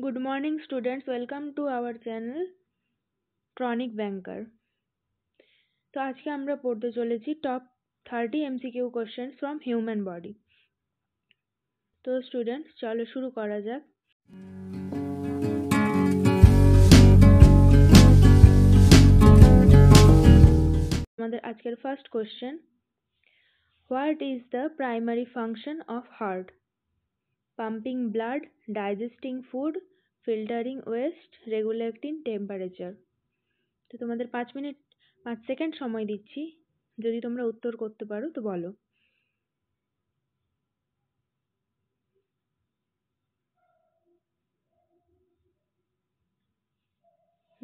Good morning, students. Welcome to our channel Chronic Banker. তো আজকে আমরা পড়তে চলেছি top 30 MCQ questions from human body. তো স্টুডেন্টস চলো শুরু করা যাক। আমাদের আজকের first question, what is the primary function of heart? Pumping blood, digesting food, filtering West, regulating temperature. তো তোমাদের 5 সেকেন্ড সময় দিচ্ছি, যদি তোমরা উত্তর করতে পারো তো বলো।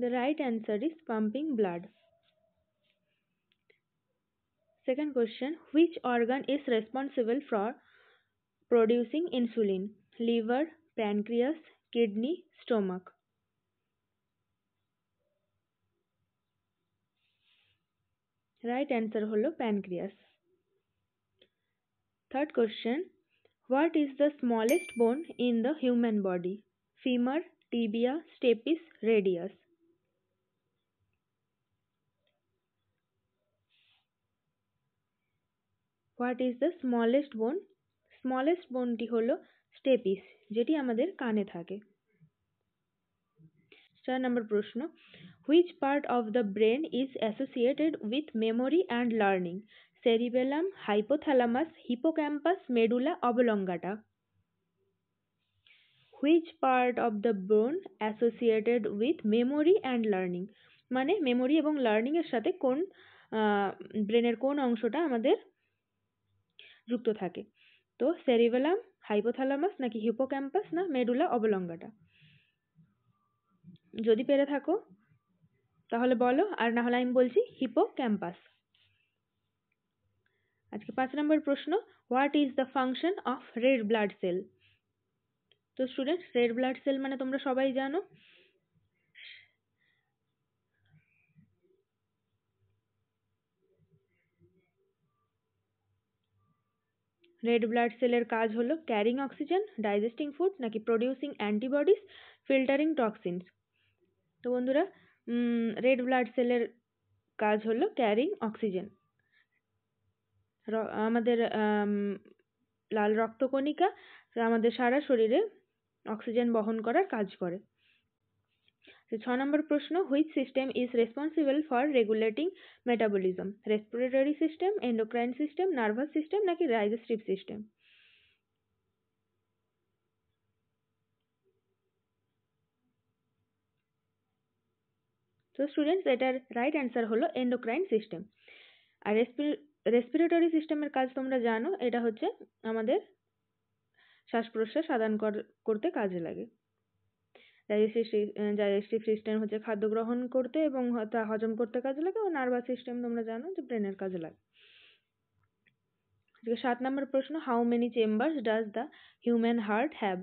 The right answer is pumping blood. Second question, which organ is responsible for producing insulin? Liver, pancreas, kidney, stomach. Right answer হলো pancreas. Third question, what is the smallest bone in the human body? Femur, tibia, stapes, radius. What is the smallest bone? Smallest বোনটি হলো stapes, যেটি আমাদের কানে থাকে। 4 নম্বর প্রশ্ন, which part of the brain is associated with memory and learning? Cerebellum, hypothalamus, hippocampus, medulla oblongata. Which part of the bone associated with memory and learning? মানে memory এবং learning এর সাথে কোন ব্রেনের কোন অংশটা আমাদের যুক্ত থাকে? তো সেরিবেলাম, হাইপোথ্যালামাস নাকি হিপোক্যাম্পাস না মেডুলা অবলঙ্গাটা? যদি পেরে থাকো তাহলে বলো, আর না হলে আমি বলছি হিপোক্যাম্পাস। আজকে 5 নম্বর প্রশ্ন, what is the function of red blood cell? তো স্টুডেন্টস, রেড ব্লাড সেল মানে তোমরা সবাই জানো, রেড ব্লাড সেলের কাজ হলো ক্যারিং অক্সিজেন, ডাইজেস্টিং ফুড নাকি প্রডিউসিং অ্যান্টিবডিজ, ফিল্টারিং টক্সিনস। তো বন্ধুরা, রেড ব্লাড সেলের কাজ হলো ক্যারিং অক্সিজেন। আমাদের লাল রক্তকণিকা আমাদের সারা শরীরে অক্সিজেন বহন করার কাজ করে। 6 নম্বর প্রশ্ন, which system is responsible for regulating metabolism? Respiratory system, endocrine system, nervous system নাকি ডাইজেস্টিভ সিস্টেম? তো স্টুডেন্টস, এটার রাইট অ্যান্সার হলো এন্ডোক্রাইন সিস্টেম। আর রেসপিরেটরি সিস্টেমের কাজ তোমরা জানো, এটা হচ্ছে আমাদের শ্বাস প্রশ্বাস আদান করতে কাজে লাগে। ডাইজেস্টিভ সিস্টেম হচ্ছে খাদ্য গ্রহণ করতে এবং তা হজম করতে কাজে লাগে, ও নার্ভাস সিস্টেম তোমরা জানো যে ব্রেনের কাজে লাগে। 7 নম্বর প্রশ্ন, how many chambers does the human heart have?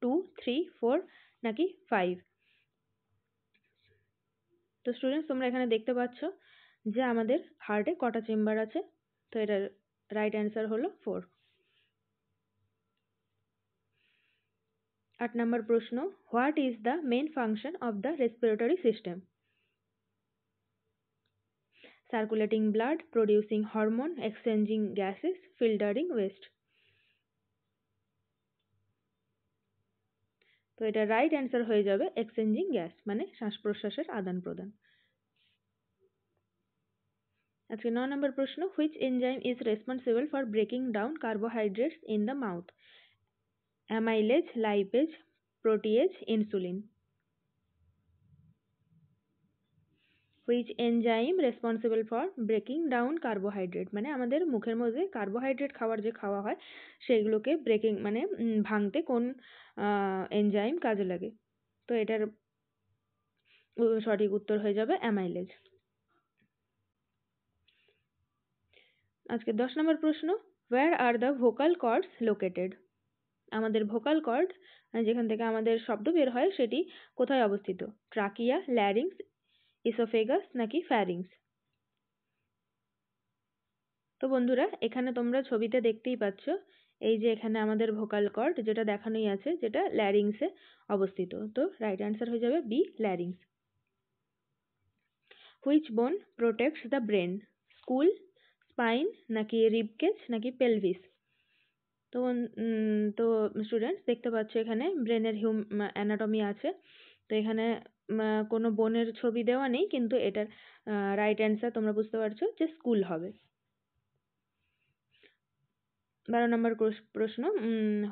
2, 3, 4 নাকি 5? তো স্টুডেন্টস, তোমরা এখানে দেখতে পাচ্ছ যে আমাদের হার্টে কটা চেম্বার আছে। তো এটার রাইট অ্যান্সার হলো 4। 8 নম্বর প্রশ্ন, what is the main function of the respiratory system? Circulating blood, producing hormone, exchanging gases, filtering West. তো এটা রাইট অ্যান্সার হয়ে যাবে এক্সচেঞ্জিং গ্যাস, মানে শ্বাস প্রশ্বাসের আদান প্রদান। আজকে 9 নম্বর প্রশ্ন, which enzyme is responsible for breaking down carbohydrates in the mouth? Amylase, lipase, protease, insulin. Which enzyme responsible for breaking down carbohydrate, মানে আমাদের মুখের মধ্যে কার্বোহাইড্রেট খাওয়া হয় সেগুলোকে ব্রেকিং মানে ভাঙতে কোন এনজাইম কাজে লাগে? তো এটার সঠিক উত্তর হয়ে যাবে অ্যামাইলেজ। আজকে 10 নম্বর প্রশ্ন, where are the vocal cords located? আমাদের ভোকাল কর্ড যেখান থেকে আমাদের শব্দ বের হয় সেটি কোথায় অবস্থিত? ট্রাকিয়া, ল্যারিংস, ইসোফেগাস নাকি ফ্যারিংস? তো বন্ধুরা, এখানে তোমরা ছবিতে দেখতেই পাচ্ছ এই যে এখানে আমাদের ভোকাল কর্ড যেটা দেখানোই আছে, যেটা ল্যারিংসে অবস্থিত। তো রাইট অ্যান্সার হয়ে যাবে বি, ল্যারিংস। হুইচ বোন protects the brain? School, spine, নাকি রিবকেজ, নাকি পেলভিস? তো তো স্টুডেন্টস দেখতে পাচ্ছ এখানে ব্রেনের অ্যানাটমি আছে। তো এখানে কোনো বোনের ছবি দেওয়া নেই, কিন্তু এটার রাইট অ্যান্সার তোমরা বুঝতে পারছো যে স্কুল হবে। 12 নম্বর প্রশ্ন,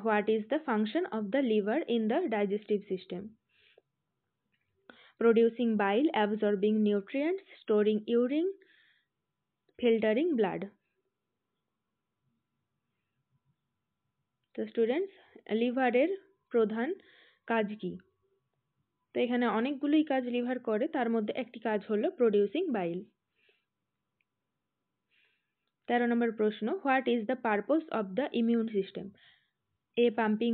what is the function of the liver in the digestive system? Producing bile, absorbing nutrients, storing urine, filtering blood. তো স্টুডেন্টস, লিভারের প্রধান কাজ কি? তো এখানে অনেকগুলোই কাজ লিভার করে, তার মধ্যে একটি কাজ হলো প্রডিউসিং বাইল। 13 নম্বর প্রশ্ন, what is the purpose of the immune system? A, pumping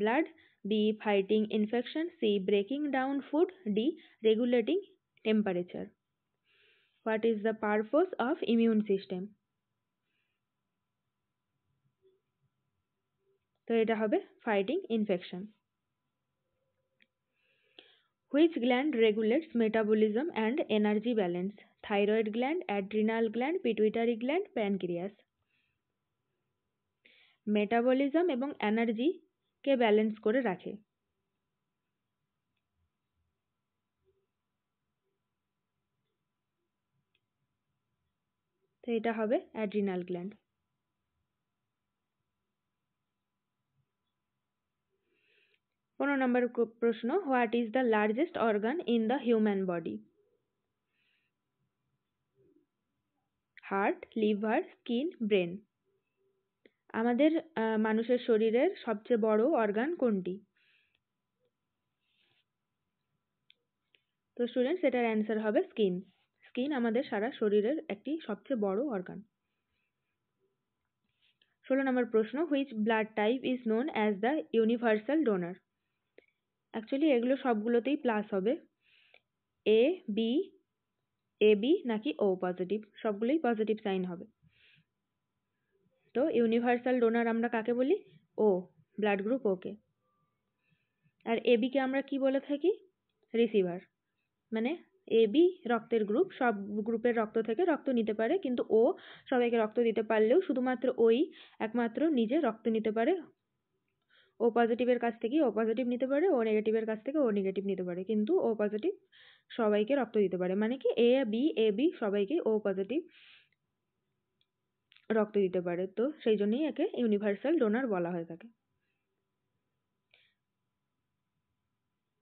blood, B, fighting infection, C, breaking down food, D, regulating temperature. What is the purpose of immune system? তো এটা হবে fighting infection. Which gland regulates metabolism and energy balance? Thyroid gland, adrenal gland, pituitary gland, pancreas. Metabolism এবং energy কে balance করে রাখে? তো এটা হবে adrenal gland. 15 নম্বর প্রশ্ন, what is the largest organ in the human body? Heart, liver, skin, brain. আমাদের মানুষের শরীরের সবচেয়ে বড় অর্গান কোনটি? তো স্টুডেন্টস, এটার অ্যান্সার হবে স্কিন। স্কিন আমাদের সারা শরীরের একটি সবচেয়ে বড় অর্গান। 16 নম্বর প্রশ্ন, which blood type is known as the universal donor? Actually এগুলো সবগুলোতেই প্লাস হবে। এ, বি, এ বি নাকি ও পজিটিভ, সবগুলোই পজিটিভ সাইন হবে। তো ইউনিভার্সাল ডোনার আমরা কাকে বলি? O, blood group okay. আর এ বি কে আমরা কি বলে থাকি? রিসিভার। মানে এ বি রক্তের গ্রুপ, সব গ্রুপের রক্ত থেকে রক্ত নিতে পারে, কিন্তু ও সবাইকে রক্ত দিতে পারলেও শুধুমাত্র ওই একমাত্র নিজে রক্ত নিতে পারে। ও পজিটিভের কাছ থেকে ও পজিটিভ নিতে পারে, ও নেগেটিভের কাছ থেকে ও নেগেটিভ নিতে পারে, কিন্তু ও পজিটিভ সবাইকে রক্ত দিতে পারে। মানে কি এ বি সবাইকে ও পজিটিভ রক্ত দিতে পারে। তো সেই জন্যই একে ইউনিভার্সাল ডোনার বলা হয়ে থাকে।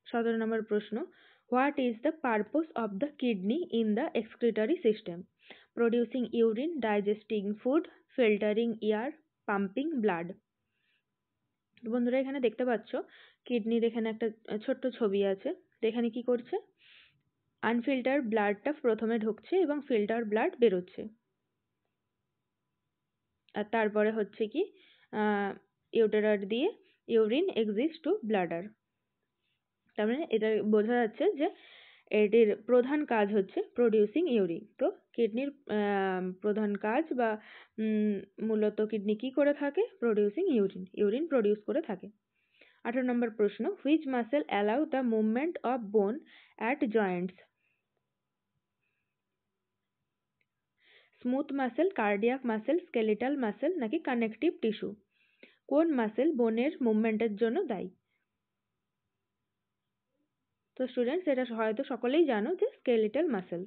17 নম্বর প্রশ্ন, what is the purpose of the kidney in the excretory system? Producing urine, digesting food, filtering air, pumping blood. বন্ধুরা এখানে দেখতে পাচ্ছ কিডনির এখানে একটা ছোট্ট ছবি আছে। তো এখানে কি করছে? আনফিল্টার ব্লাডটা প্রথমে ঢুকছে এবং ফিল্টার ব্লাড বেরোচ্ছে। আর তারপরে হচ্ছে কি ইউটেরার দিয়ে ইউরিন এক্সিস্ট টু ব্লাডার। তার মানে এটা বোঝা যাচ্ছে যে এটির প্রধান কাজ হচ্ছে প্রডিউসিং ইউরিন। তো কিডনির প্রধান কাজ বা মূলত কিডনি কি করে থাকে? প্রডিউসিং ইউরিন, ইউরিন প্রডিউস করে থাকে। 18 নম্বর প্রশ্ন, which muscle allow the movement of বোন at Joints? Smooth muscle, cardiac muscle, skeletal muscle নাকি কানেকটিভ টিস্যু? কোন মাসেল বোনের মুভমেন্টের জন্য দায়ী? তো স্টুডেন্টস, এটা হয়তো সকলেই জানো যে skeletal muscle.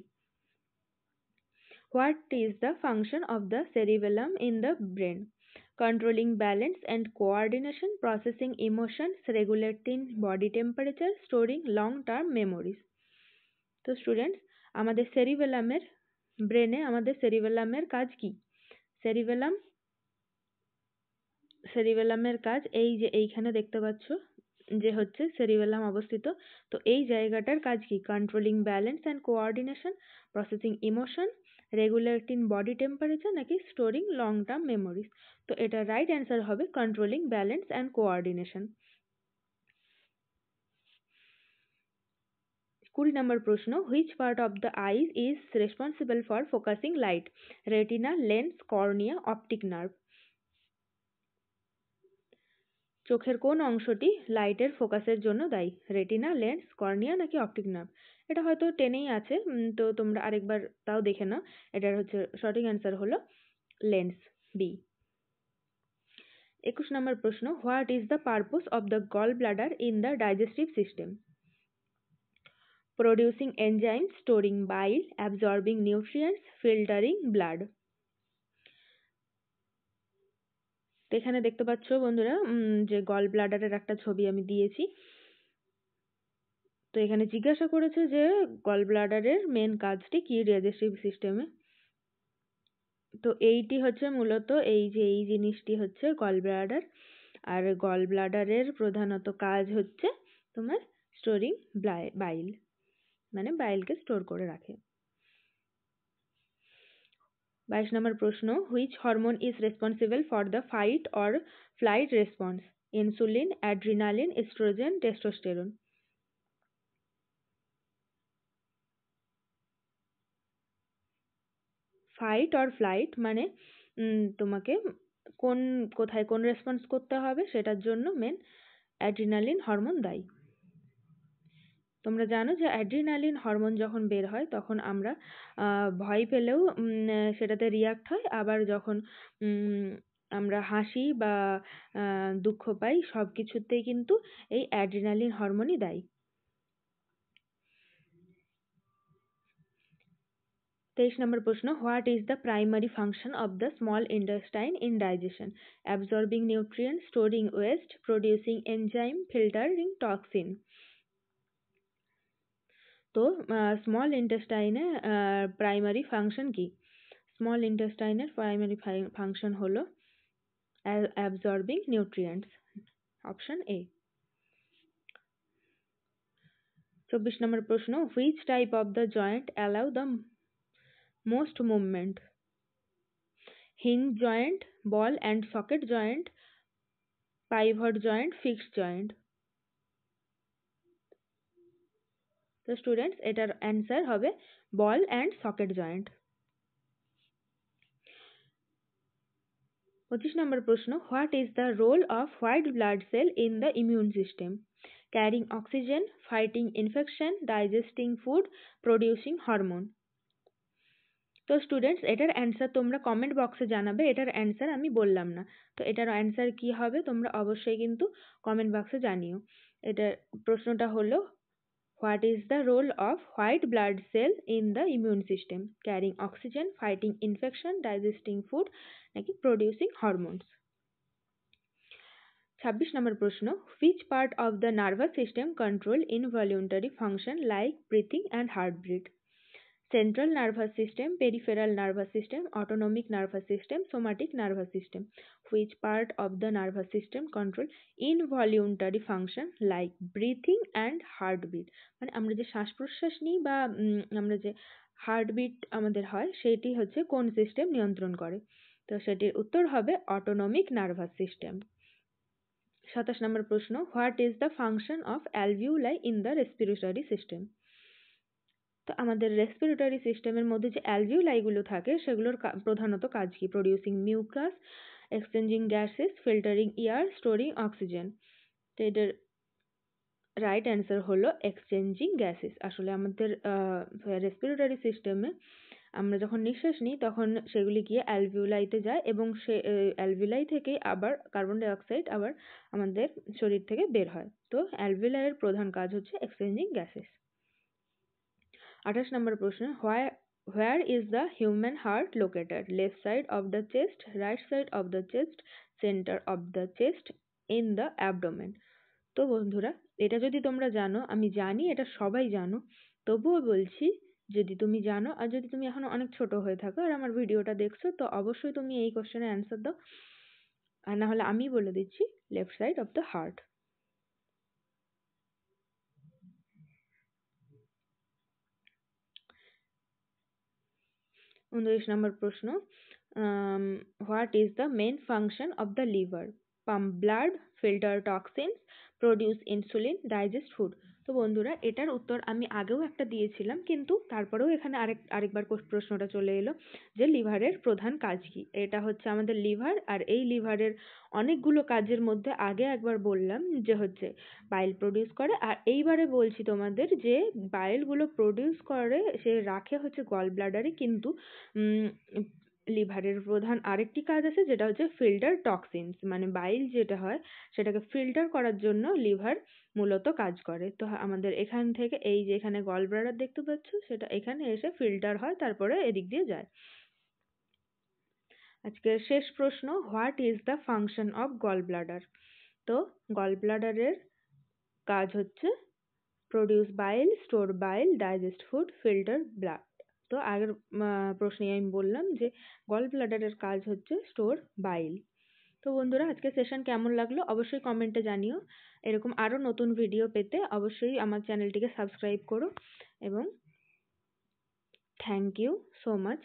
What is the function of the cerebellum in the brain? Controlling balance and coordination, processing emotions, regulating body temperature, storing long term memories. তো স্টুডেন্টস, আমাদের সেরিবেলামের ব্রেনে আমাদের সেরিবেলামের কাজ কি? সেরিবেলামের কাজ এই যে এইখানে দেখতে পাচ্ছ যে হচ্ছে সেরিবেলাম অবস্থিত। তো এই জায়গাটার কাজ কি? Controlling balance and coordination, processing emotion, regulating body temperature নাকি স্টোরিং লং টার্ম মেমোরিজ। তো এটা রাইট অ্যান্সার হবে কন্ট্রোলিং ব্যালেন্স অ্যান্ড কোঅর্ডিনেশন। 20 নম্বর প্রশ্ন, which part of the eyes is responsible for focusing light? Retina, lens, cornea, optic nerve. চোখের কোন অংশটি লাইটের ফোকাসের জন্য দায়ী? রেটিনা, লেন্স, কর্নিয়া নাকি অপটিক নার্ভ? এটা হয়তো টেনেই আছে, তো তোমরা আরেকবার তাও দেখে নাও। এটার হচ্ছে সঠিক অ্যান্সার হলো লেন্স, বি। 21 নম্বর প্রশ্ন, what is the purpose of the gall bladder in the digestive system? Producing enzyme, storing bile, absorbing nutrients, filtering blood. তো এখানে দেখতে পাচ্ছ বন্ধুরা যে গল ব্লাডারের একটা ছবি আমি দিয়েছি। তো এখানে জিজ্ঞাসা করেছে যে গল ব্লাডারের মেন কাজটি কি ডাইজেস্টিভ সিস্টেমে। তো এইটি হচ্ছে মূলত এই জিনিসটি হচ্ছে গল ব্লাডার। আর গল ব্লাডারের প্রধানত কাজ হচ্ছে তোমার স্টোরিং বাইল, মানে বাইলকে স্টোর করে রাখে। 22 নম্বর প্রশ্ন, which hormone is responsible for the fight or flight response? Insulin, adrenaline, oestrogen, testosterone. Fight or flight মানে তোমাকে কোথায় কোন রেসপন্স করতে হবে সেটার জন্য মেন অ্যাড্রিনালিন হরমোন দায়ী। তোমরা জানো যে অ্যাড্রিনালিন হরমোন যখন বের হয় তখন আমরা ভয় পেলেও সেটাতে রিয়াক্ট হয়, আবার যখন আমরা হাসি বা দুঃখ পাই সব কিছুতেই কিন্তু এই অ্যাড্রিনালিন হরমোনই দায়ী। 23 নম্বর প্রশ্ন, what is the primary function of the small intestine in digestion? Absorbing nutrient, storing West, producing enzyme, filtering toxin. তো স্মল ইন্টেস্টাইনে প্রাইমারি ফাংশন কি? স্মল ইন্টেস্টাইনের প্রাইমারি ফাংশন হলো অ্যাবজর্বিং নিউট্রিয়েন্টস, অপশন এ। 24 নম্বর প্রশ্ন, which type of the joint allow the most movement? Hinge joint, ball and socket joint, pivot joint, fixed joint. তো students এটার answer হবে ball and socket joint. 25 নম্বর প্রশ্ন, what is the role of white blood cell in the immune system? Carrying oxygen, fighting infection, digesting food, producing hormone. তো students এটার answer তোমরা comment বক্সে জানাবে, এটার অ্যান্সার আমি বললাম না। তো এটার অ্যান্সার কি হবে তোমরা অবশ্যই কিন্তু কমেন্ট বক্সে জানিও। এটার প্রশ্নটা হলো, what is the role of white blood cell in the immune system? Carrying oxygen, fighting infection, digesting food নাকি প্রডিউসিং হরমোনস। 26 নম্বর প্রশ্ন, which part of the nervous system control involuntary function like breathing and heartbeat? Central nervous system, peripheral nervous system, autonomic nervous system, somatic nervous system. Which part of the nervous system control involuntary function like breathing and heartbeat? মানে আমরা যে শ্বাস প্রশ্বাস নিই বা আমরা যে heartbeat আমাদের হয় সেটি হচ্ছে কোন সিস্টেম নিয়ন্ত্রণ করে? তো সেটির উত্তর হবে অটোনমিক নার্ভাস সিস্টেম। 27 নম্বর প্রশ্ন, what is the function of alveoli in the respiratory system? তো আমাদের রেসপিরেটরি সিস্টেমের মধ্যে যে অ্যালভিউলাইগুলো থাকে সেগুলোর প্রধানত কাজ কি? Producing mucus, exchanging gases, filtering air, storing oxygen. তো এটার রাইট অ্যান্সার হলো এক্সচেঞ্জিং গ্যাসেস। আসলে আমাদের রেসপিরেটরি সিস্টেমে আমরা যখন নিঃশ্বাস নিই তখন সেগুলি গিয়ে অ্যালভিউলাইতে যায় এবং সে অ্যালভিউলাই থেকেই আবার কার্বন ডাই অক্সাইড আবার আমাদের শরীর থেকে বের হয়। তো অ্যালভিউলাইয়ের প্রধান কাজ হচ্ছে এক্সচেঞ্জিং গ্যাসেস। 28 নম্বর প্রশ্ন, where is the human heart located? Left side of the chest, right side of the chest, centre of the chest, in the abdomen? তো বন্ধুরা এটা যদি তোমরা জানো, আমি জানি এটা সবাই জানো, তবুও বলছি যদি তুমি জানো আর যদি তুমি এখনো অনেক ছোট হয়ে থাকো আর আমার ভিডিওটা দেখছো তো অবশ্যই তুমি এই কোশ্চেনের অ্যান্সার দাও, আর না হলে আমি বলে দিচ্ছি left side of the heart. 29 নম্বর প্রশ্ন, what is the main function of the liver? Pump blood, filter toxins, produce insulin, digest food. তো বন্ধুরা এটার উত্তর আমি আগেও একটা দিয়েছিলাম, কিন্তু তারপরেও এখানে আরেকবার প্রশ্নটা চলে এলো যে লিভারের প্রধান কাজ কি। এটা হচ্ছে আমাদের লিভার, আর এই লিভারের অনেকগুলো কাজের মধ্যে আগে একবার বললাম যে হচ্ছে বাইল প্রডিউস করে, আর এইবারে বলছি তোমাদের যে বাইলগুলো প্রডিউস করে সে রাখে হচ্ছে গল ব্লাডারে, কিন্তু লিভারের প্রধান আরেকটি কাজ আছে যেটা হচ্ছে ফিল্টার টক্সিনস, মানে বাইল যেটা হয় সেটাকে ফিল্টার করার জন্য লিভার মূলত কাজ করে। তো আমাদের এখান থেকে এই যে এখানে গল ব্লাডার দেখতে পাচ্ছ, সেটা এখানে এসে ফিল্টার হয়, তারপরে এদিক দিয়ে যায়। আজকের শেষ প্রশ্ন, what is the function of gall bladder? তো গল ব্লাডারের কাজ হচ্ছে produce bile, store bile, digest food, filter blood. তো আগের প্রশ্নে আমি বললাম যে গল ব্লাডারের কাজ হচ্ছে স্টোর বাইল। তো বন্ধুরা আজকে সেশন কেমন লাগলো অবশ্যই কমেন্টে জানিও। এরকম আরও নতুন ভিডিও পেতে অবশ্যই আমার চ্যানেলটিকে সাবস্ক্রাইব করো, এবং থ্যাংক ইউ সো মাচ।